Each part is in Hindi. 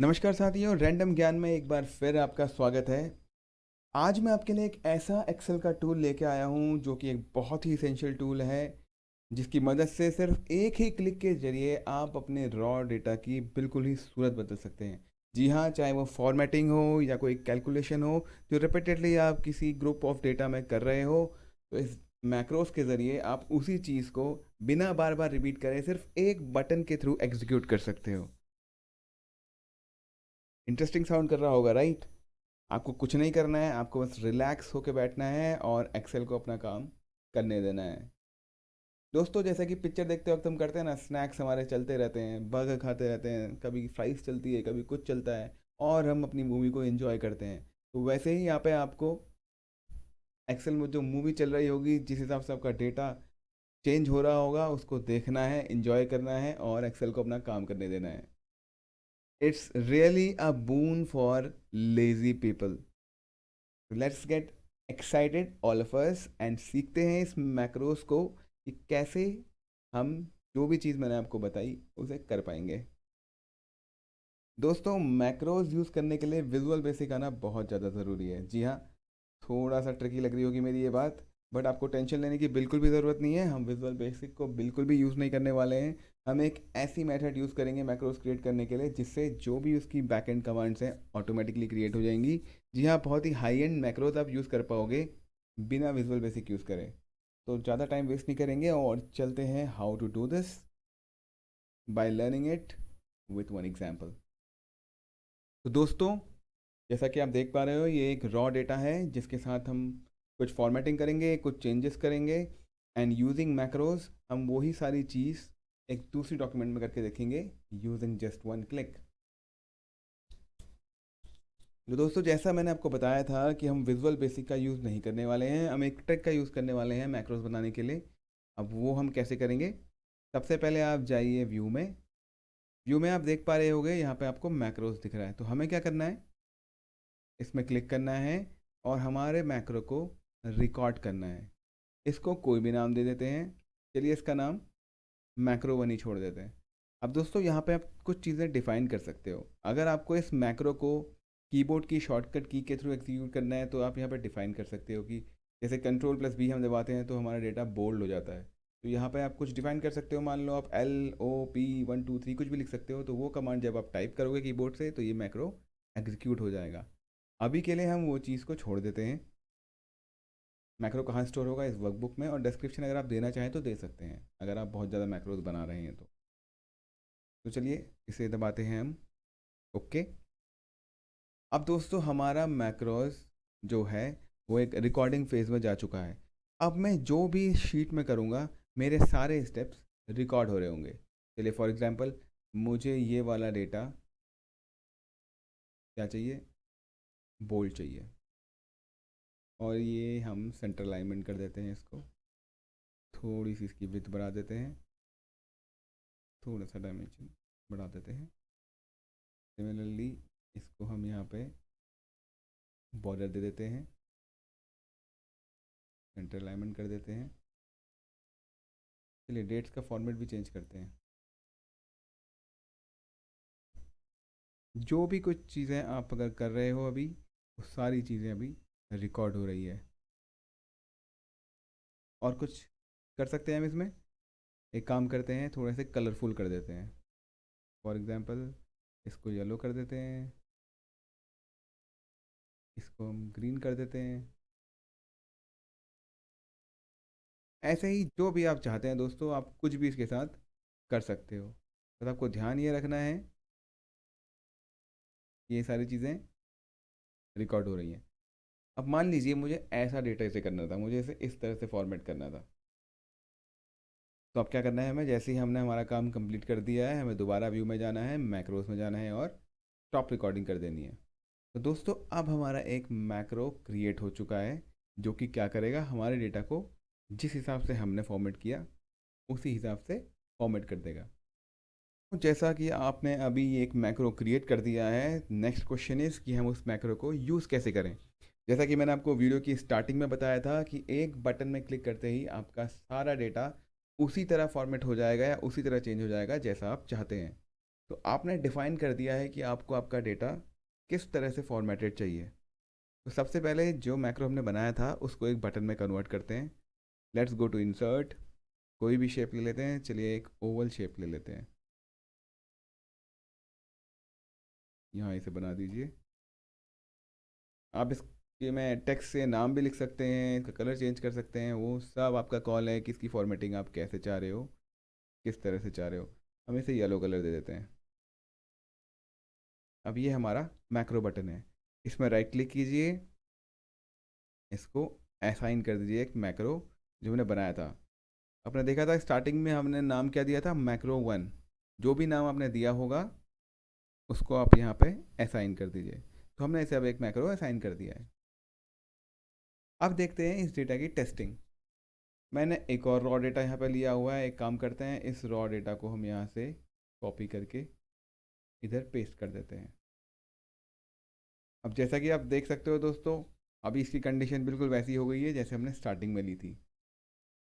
नमस्कार साथियों, रैंडम ज्ञान में एक बार फिर आपका स्वागत है। आज मैं आपके लिए एक ऐसा एक्सेल का टूल लेके आया हूँ जो कि एक बहुत ही इसेंशियल टूल है, जिसकी मदद से सिर्फ एक ही क्लिक के जरिए आप अपने रॉ डेटा की बिल्कुल ही सूरत बदल सकते हैं। जी हाँ, चाहे वो फॉर्मेटिंग हो या कोई कैलकुलेशन हो जो रिपीटेडली आप किसी ग्रुप ऑफ डेटा में कर रहे हो, तो इस मैक्रोस के ज़रिए आप उसी चीज़ को बिना बार बार रिपीट करे सिर्फ एक बटन के थ्रू एग्जीक्यूट कर सकते हो। इंटरेस्टिंग साउंड कर रहा होगा, राइट? आपको कुछ नहीं करना है, आपको बस रिलैक्स होकर बैठना है और एक्सेल को अपना काम करने देना है। दोस्तों, जैसा कि पिक्चर देखते वक्त हम करते हैं ना, स्नैक्स हमारे चलते रहते हैं, बर्गर खाते रहते हैं, कभी फ्राइज चलती है, कभी कुछ चलता है और हम अपनी मूवी को एंजॉय करते हैं। तो वैसे ही यहाँ पे आपको एक्सेल में जो मूवी चल रही होगी, जिस हिसाब से आपका डेटा चेंज हो रहा होगा, उसको देखना है, एंजॉय करना है और एक्सेल को अपना काम करने देना है। It's really a boon for lazy people. Let's get excited all of us and सीखते हैं इस मैक्रोस को कि कैसे हम जो भी चीज़ मैंने आपको बताई उसे कर पाएंगे। दोस्तों, मैक्रोस यूज़ करने के लिए विजुअल बेसिक आना बहुत ज़्यादा ज़रूरी है। जी हाँ, थोड़ा सा ट्रिकी लग रही होगी मेरी ये बात, बट आपको टेंशन लेने की बिल्कुल भी ज़रूरत नहीं है। हम विजुअल बेसिक को बिल्कुल भी यूज़ नहीं करने वाले हैं। हम एक ऐसी मेथड यूज़ करेंगे मैक्रोस क्रिएट करने के लिए जिससे जो भी उसकी बैक एंड कमांड्स हैं ऑटोमेटिकली क्रिएट हो जाएंगी। जी हाँ, बहुत ही हाई एंड मैक्रोस आप यूज़ कर पाओगे बिना विजुअल बेसिक यूज़ करें। तो ज़्यादा टाइम वेस्ट नहीं करेंगे और चलते हैं how to do this by learning it with one example. तो दोस्तों, जैसा कि आप देख पा रहे हो, ये एक रॉ डेटा है जिसके साथ हम कुछ फॉर्मेटिंग करेंगे, कुछ चेंजेस करेंगे एंड यूजिंग मैक्रोज हम वही सारी चीज़ एक दूसरी डॉक्यूमेंट में करके देखेंगे यूजिंग जस्ट वन क्लिक। तो दोस्तों, जैसा मैंने आपको बताया था कि हम विजुअल बेसिक का यूज़ नहीं करने वाले हैं, हम एक ट्रिक का यूज़ करने वाले हैं मैक्रोज बनाने के लिए। अब वो हम कैसे करेंगे? सबसे पहले आप जाइए व्यू में। व्यू में आप देख पा रहे होंगे यहाँ पे आपको मैक्रोज दिख रहा है। तो हमें क्या करना है? इसमें क्लिक करना है और हमारे मैक्रो को रिकॉर्ड करना है। इसको कोई भी नाम दे देते हैं। चलिए, इसका नाम मैक्रो वन ही छोड़ देते हैं। अब दोस्तों, यहाँ पे आप कुछ चीज़ें डिफाइन कर सकते हो। अगर आपको इस मैक्रो को कीबोर्ड की शॉर्टकट की के थ्रू एग्जीक्यूट करना है तो आप यहाँ पे डिफाइन कर सकते हो कि जैसे कंट्रोल प्लस बी हम दबाते हैं तो हमारा डेटा बोल्ड हो जाता है। तो यहाँ पे आप कुछ डिफाइन कर सकते हो। मान लो आप LOP 1 2 3 कुछ भी लिख सकते हो। तो वो कमांड जब आप टाइप करोगे कीबोर्ड से तो ये मैक्रो एग्जीक्यूट हो जाएगा। अभी के लिए हम वो चीज़ को छोड़ देते हैं। मैक्रो कहाँ स्टोर होगा? इस वर्कबुक में। और डिस्क्रिप्शन अगर आप देना चाहें तो दे सकते हैं, अगर आप बहुत ज़्यादा मैक्रोज बना रहे हैं तो चलिए इसे दबाते हैं हम। ओके। अब दोस्तों, हमारा मैक्रोज जो है वो एक रिकॉर्डिंग फेज में जा चुका है। अब मैं जो भी शीट में करूँगा, मेरे सारे स्टेप्स रिकॉर्ड हो रहे होंगे। चलिए, फॉर एग्जांपल मुझे ये वाला डेटा क्या चाहिए? बोल्ड चाहिए। और ये हम सेंटर अलाइनमेंट कर देते हैं इसको। थोड़ी सी इसकी विड्थ बढ़ा देते हैं, थोड़ा सा डायमेंशन बढ़ा देते हैं। सिमिलरली इसको हम यहाँ पे बॉर्डर दे देते हैं, सेंटर अलाइनमेंट कर देते हैं। चलिए, डेट्स का फॉर्मेट भी चेंज करते हैं। जो भी कुछ चीज़ें आप अगर कर रहे हो अभी, वो सारी चीज़ें अभी रिकॉर्ड हो रही है। और कुछ कर सकते हैं हम इसमें। एक काम करते हैं, थोड़े से कलरफुल कर देते हैं। फॉर एग्जांपल इसको येलो कर देते हैं, इसको हम ग्रीन कर देते हैं। ऐसे ही जो भी आप चाहते हैं दोस्तों, आप कुछ भी इसके साथ कर सकते हो। बस आपको ध्यान ये रखना है कि ये सारी चीज़ें रिकॉर्ड हो रही हैं। अब मान लीजिए मुझे ऐसा डेटा इसे करना था, मुझे इसे इस तरह से फॉर्मेट करना था। तो अब क्या करना है हमें? जैसे ही हमने हमारा काम कंप्लीट कर दिया है, हमें दोबारा व्यू में जाना है, मैक्रोस में जाना है और स्टॉप रिकॉर्डिंग कर देनी है। तो दोस्तों, अब हमारा एक मैक्रो क्रिएट हो चुका है जो कि क्या करेगा? हमारे डेटा को जिस हिसाब से हमने फॉर्मेट किया उसी हिसाब से फॉर्मेट कर देगा। तो जैसा कि आपने अभी एक मैक्रो क्रिएट कर दिया है, नेक्स्ट क्वेश्चन इज़ कि हम उस मैक्रो को यूज़ कैसे करें। जैसा कि मैंने आपको वीडियो की स्टार्टिंग में बताया था कि एक बटन में क्लिक करते ही आपका सारा डेटा उसी तरह फॉर्मेट हो जाएगा या उसी तरह चेंज हो जाएगा जैसा आप चाहते हैं। तो आपने डिफाइन कर दिया है कि आपको आपका डेटा किस तरह से फॉर्मेटेड चाहिए। तो सबसे पहले जो मैक्रो हमने बनाया था उसको एक बटन में कन्वर्ट करते हैं। लेट्स गो टू इंसर्ट, कोई भी शेप ले लेते हैं, चलिए एक ओवल शेप ले लेते हैं, यहाँ इसे बना दीजिए। आप इसके में टेक्स्ट से नाम भी लिख सकते हैं, इसका कलर चेंज कर सकते हैं, वो सब आपका कॉल है कि इसकी फॉर्मेटिंग आप कैसे चाह रहे हो, किस तरह से चाह रहे हो। हम इसे येलो कलर दे देते हैं। अब ये हमारा मैक्रो बटन है, इसमें राइट क्लिक कीजिए, इसको असाइन कर दीजिए एक मैक्रो जो हमने बनाया था। आपने देखा था स्टार्टिंग में हमने नाम क्या दिया था, मैक्रो 1। जो भी नाम आपने दिया होगा उसको आप यहाँ पे असाइन कर दीजिए। तो हमने इसे अब एक मैक्रो असाइन कर दिया है। अब देखते हैं इस डेटा की टेस्टिंग। मैंने एक और रॉ डेटा यहाँ पे लिया हुआ है। एक काम करते हैं, इस रॉ डेटा को हम यहाँ से कॉपी करके इधर पेस्ट कर देते हैं। अब जैसा कि आप देख सकते हो दोस्तों, अभी इसकी कंडीशन बिल्कुल वैसी हो गई है जैसे हमने स्टार्टिंग में ली थी।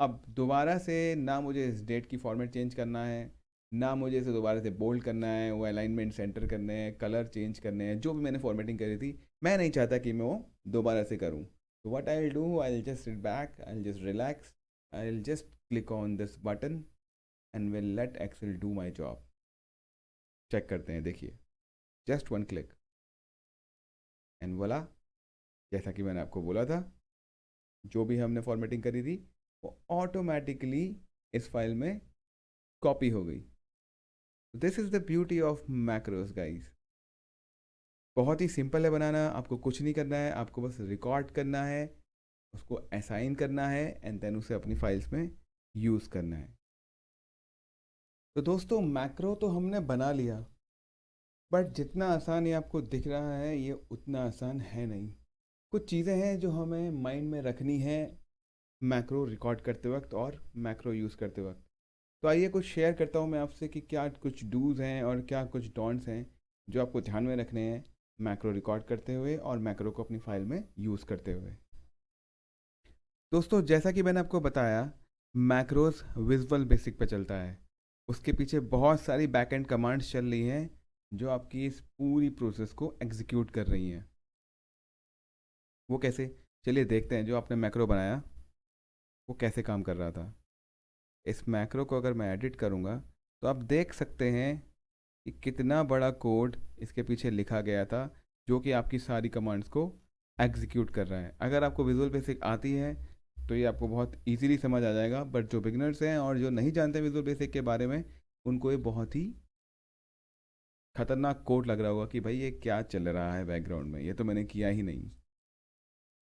अब दोबारा से ना मुझे इस डेट की फॉर्मेट चेंज करना है, ना मुझे इसे दोबारा से बोल्ड करना है, वो अलाइनमेंट सेंटर करने हैं, कलर चेंज करने हैं, जो भी मैंने फॉर्मेटिंग करी थी मैं नहीं चाहता कि मैं वो दोबारा से करूँ। तो what I will do, I will just sit back, I will just relax, I will just click on this button and will let Excel do my job. Check करते हैं, देखिए, जस्ट वन क्लिक एंड वोला, जैसा कि मैंने आपको बोला था, जो भी हमने फॉर्मेटिंग करी थी वो ऑटोमेटिकली इस फाइल में कॉपी हो गई। This is the beauty of macros guys. बहुत ही सिंपल है बनाना, आपको कुछ नहीं करना है, आपको बस रिकॉर्ड करना है, उसको असाइन करना है एंड देन उसे अपनी फाइल्स में यूज़ करना है। तो दोस्तों मैक्रो तो हमने बना लिया, बट जितना आसान ये आपको दिख रहा है ये उतना आसान है नहीं। कुछ चीज़ें हैं जो हमें माइंड में रखनी है मैक्रो रिकॉर्ड करते वक्त और मैक्रो यूज़ करते वक्त। तो आइए कुछ शेयर करता हूँ मैं आपसे कि क्या कुछ डूज़ हैं और क्या कुछ डोंट्स हैं जो आपको ध्यान में रखने हैं मैक्रो रिकॉर्ड करते हुए और मैक्रो को अपनी फाइल में यूज़ करते हुए। दोस्तों जैसा कि मैंने आपको बताया, मैक्रोस विजुअल बेसिक पे चलता है। उसके पीछे बहुत सारी बैकएंड कमांड्स चल रही हैं जो आपकी इस पूरी प्रोसेस को एग्जीक्यूट कर रही हैं। वो कैसे, चलिए देखते हैं। जो आपने मैक्रो बनाया वो कैसे काम कर रहा था। इस मैक्रो को अगर मैं एडिट करूँगा तो आप देख सकते हैं कि कितना बड़ा कोड इसके पीछे लिखा गया था जो कि आपकी सारी कमांड्स को एग्जीक्यूट कर रहा है। अगर आपको विजुअल बेसिक आती है तो ये आपको बहुत इजीली समझ आ जाएगा, बट जो बिगनर्स हैं और जो नहीं जानते विजुअल बेसिक के बारे में उनको ये बहुत ही खतरनाक कोड लग रहा होगा कि भाई ये क्या चल रहा है बैकग्राउंड में, ये तो मैंने किया ही नहीं।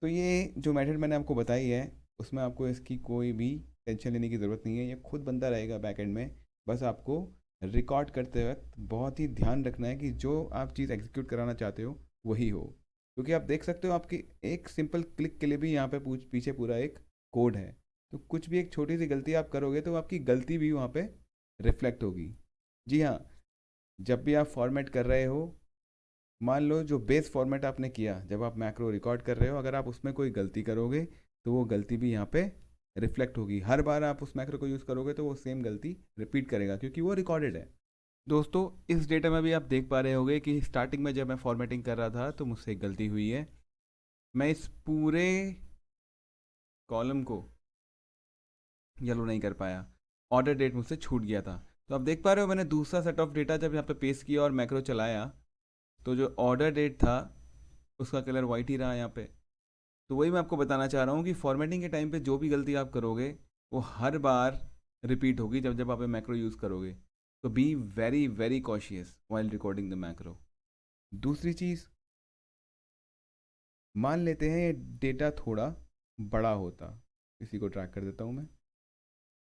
तो ये जो मेथड मैंने आपको बताई है उसमें आपको इसकी कोई भी टेंशन लेने की ज़रूरत नहीं है, ये खुद बनता रहेगा बैकएंड में। बस आपको रिकॉर्ड करते वक्त बहुत ही ध्यान रखना है कि जो आप चीज़ एग्जीक्यूट कराना चाहते हो वही हो, क्योंकि आप देख सकते हो आपकी एक सिंपल क्लिक के लिए भी यहाँ पे पीछे पूरा एक कोड है। तो कुछ भी एक छोटी सी गलती आप करोगे तो आपकी गलती भी वहाँ पे रिफ्लेक्ट होगी। जी हाँ, जब भी आप फॉर्मेट कर रहे हो, मान लो जो बेस फॉर्मेट आपने किया जब आप मैक्रो रिकॉर्ड कर रहे हो, अगर आप उसमें कोई गलती करोगे तो वो गलती भी यहाँ पे रिफ्लेक्ट होगी। हर बार आप उस मैक्रो को यूज़ करोगे तो वो सेम गलती रिपीट करेगा क्योंकि वो रिकॉर्डेड है। दोस्तों इस डेटा में भी आप देख पा रहे होंगे कि स्टार्टिंग में जब मैं फॉर्मेटिंग कर रहा था तो मुझसे एक गलती हुई है। मैं इस पूरे कॉलम को येलो नहीं कर पाया, ऑर्डर डेट मुझसे छूट गया था। तो आप देख पा रहे हो मैंने दूसरा सेट ऑफ डेटा जब यहाँ पे पेस्ट किया और मैक्रो चलाया तो जो ऑर्डर डेट था उसका कलर वाइट ही रहा यहाँ पे। तो वही मैं आपको बताना चाह रहा हूँ कि फॉर्मेटिंग के टाइम पे जो भी गलती आप करोगे वो हर बार रिपीट होगी जब जब आप मैक्रो यूज़ करोगे। तो be very very cautious while recording the macro. दूसरी चीज़, मान लेते हैं डेटा थोड़ा बड़ा होता, इसी को ट्रैक कर देता हूँ मैं।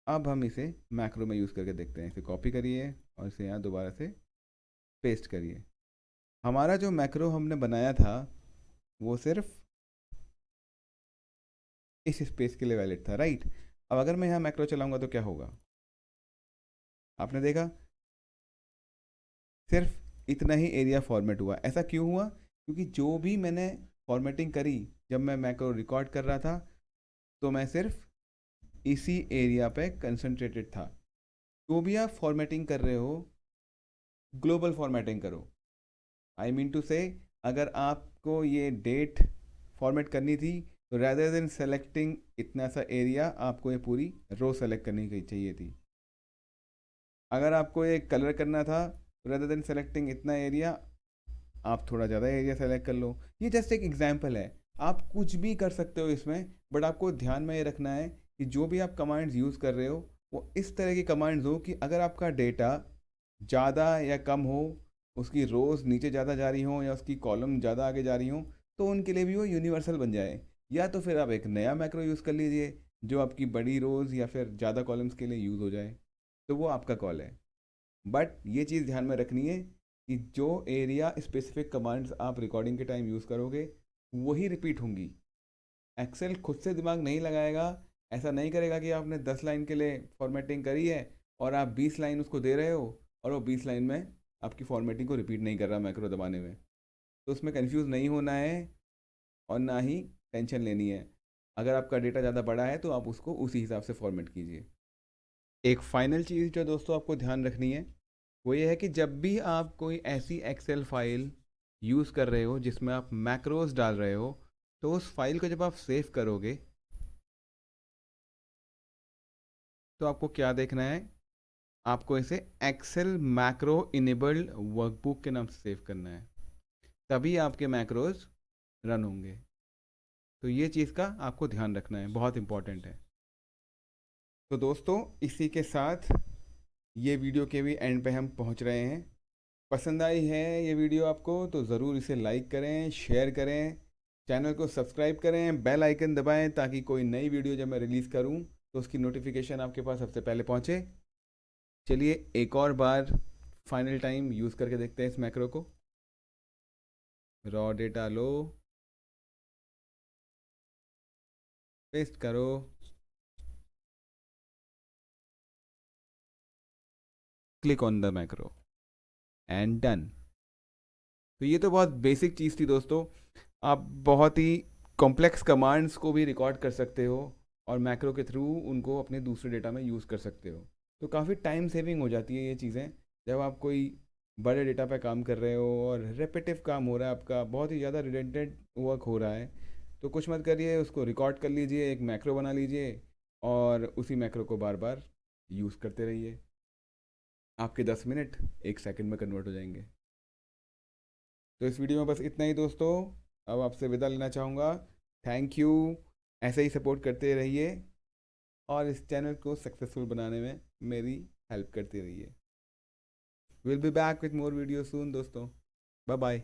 अब हम इसे मैक्रो में यूज़ करके देखते हैं। इसे कॉपी करिए और इसे यहाँ दोबारा से पेस्ट करिए। हमारा जो मैक्रो हमने बनाया था वो सिर्फ इस स्पेस के लिए वैलिड था, राइट। अब अगर मैं यहाँ मैक्रो चलाऊंगा तो क्या होगा, आपने देखा सिर्फ इतना ही एरिया फॉर्मेट हुआ। ऐसा क्यों हुआ, क्योंकि जो भी मैंने फॉर्मेटिंग करी जब मैं मैक्रो रिकॉर्ड कर रहा था तो मैं सिर्फ इसी एरिया पे कंसंट्रेटेड था। जो भी आप फॉर्मेटिंग कर रहे हो ग्लोबल फॉर्मेटिंग करो। आई मीन टू से, अगर आपको ये डेट फॉर्मेट करनी थी तो रैदर देन सेलेक्टिंग इतना सा एरिया, आपको ये पूरी रो सेलेक्ट करनी चाहिए थी। अगर आपको ये कलर करना था तो रैदर देन सेलेक्टिंग इतना एरिया, आप थोड़ा ज़्यादा एरिया सेलेक्ट कर लो। ये जस्ट एक एग्जांपल है, आप कुछ भी कर सकते हो इसमें, बट आपको ध्यान में ये रखना है कि जो भी आप कमांड्स यूज़ कर रहे हो वो इस तरह की कमांड्स हो कि अगर आपका डेटा ज़्यादा या कम हो, उसकी रोज़ नीचे ज़्यादा जा रही हो या उसकी कॉलम ज़्यादा आगे जा रही हो, तो उनके लिए भी वो यूनिवर्सल बन जाए। या तो फिर आप एक नया मैक्रो यूज़ कर लीजिए जो आपकी बड़ी रोज़ या फिर ज़्यादा कॉलम्स के लिए यूज़ हो जाए, तो वो आपका कॉल है। बट ये चीज़ ध्यान में रखनी है कि जो एरिया स्पेसिफिक कमांड्स आप रिकॉर्डिंग के टाइम यूज़ करोगे वही रिपीट होंगी। एक्सेल खुद से दिमाग नहीं लगाएगा, ऐसा नहीं करेगा कि आपने 10 लाइन के लिए फॉर्मेटिंग करी है और आप 20 लाइन उसको दे रहे हो और वो 20 लाइन में आपकी फॉर्मेटिंग को रिपीट नहीं कर रहा मैक्रो दबाने में। तो उसमें कंफ्यूज नहीं होना है और ना ही टेंशन लेनी है। अगर आपका डेटा ज़्यादा बड़ा है तो आप उसको उसी हिसाब से फॉर्मेट कीजिए। एक फाइनल चीज़ जो दोस्तों आपको ध्यान रखनी है वो ये है कि जब भी आप कोई ऐसी एक्सेल फाइल यूज़ कर रहे हो जिसमें आप मैक्रोज डाल रहे हो, तो उस फाइल को जब आप सेव करोगे तो आपको क्या देखना है, आपको इसे एक्सेल मैक्रो इनेबल्ड वर्कबुक के नाम से सेव करना है, तभी आपके मैक्रोज रन होंगे। तो ये चीज़ का आपको ध्यान रखना है, बहुत इंपॉर्टेंट है। तो दोस्तों इसी के साथ ये वीडियो के भी एंड पे हम पहुंच रहे हैं। पसंद आई है ये वीडियो आपको तो ज़रूर इसे लाइक करें, शेयर करें, चैनल को सब्सक्राइब करें, बेल आइकन दबाएं ताकि कोई नई वीडियो जब मैं रिलीज़ करूं तो उसकी नोटिफिकेशन आपके पास सबसे पहले पहुंचे। चलिए एक और बार फाइनल टाइम यूज़ करके देखते हैं इस मैक्रो को। रॉ डेटा लो, पेस्ट करो, click on the macro and done. तो ये तो बहुत बेसिक चीज़ थी दोस्तों। आप बहुत ही कॉम्प्लेक्स कमांड्स को भी रिकॉर्ड कर सकते हो और मैक्रो के थ्रू उनको अपने दूसरे डेटा में यूज़ कर सकते हो। तो काफ़ी टाइम सेविंग हो जाती है ये चीज़ें जब आप कोई बड़े डेटा पे काम कर रहे हो और रेपिटिव काम हो रहा है, आपका बहुत ही ज़्यादा रिडंडेंट वर्क हो रहा है। तो कुछ मत करिए, उसको रिकॉर्ड कर लीजिए, एक मैक्रो बना लीजिए और उसी मैक्रो को बार बार यूज़ करते रहिए। आपके 10 मिनट 1 सेकंड में कन्वर्ट हो जाएंगे। तो इस वीडियो में बस इतना ही दोस्तों, अब आपसे विदा लेना चाहूँगा। थैंक यू, ऐसे ही सपोर्ट करते रहिए और इस चैनल को सक्सेसफुल बनाने में मेरी हेल्प करते रहिए। Will be back with more video soon दोस्तों। Bye bye.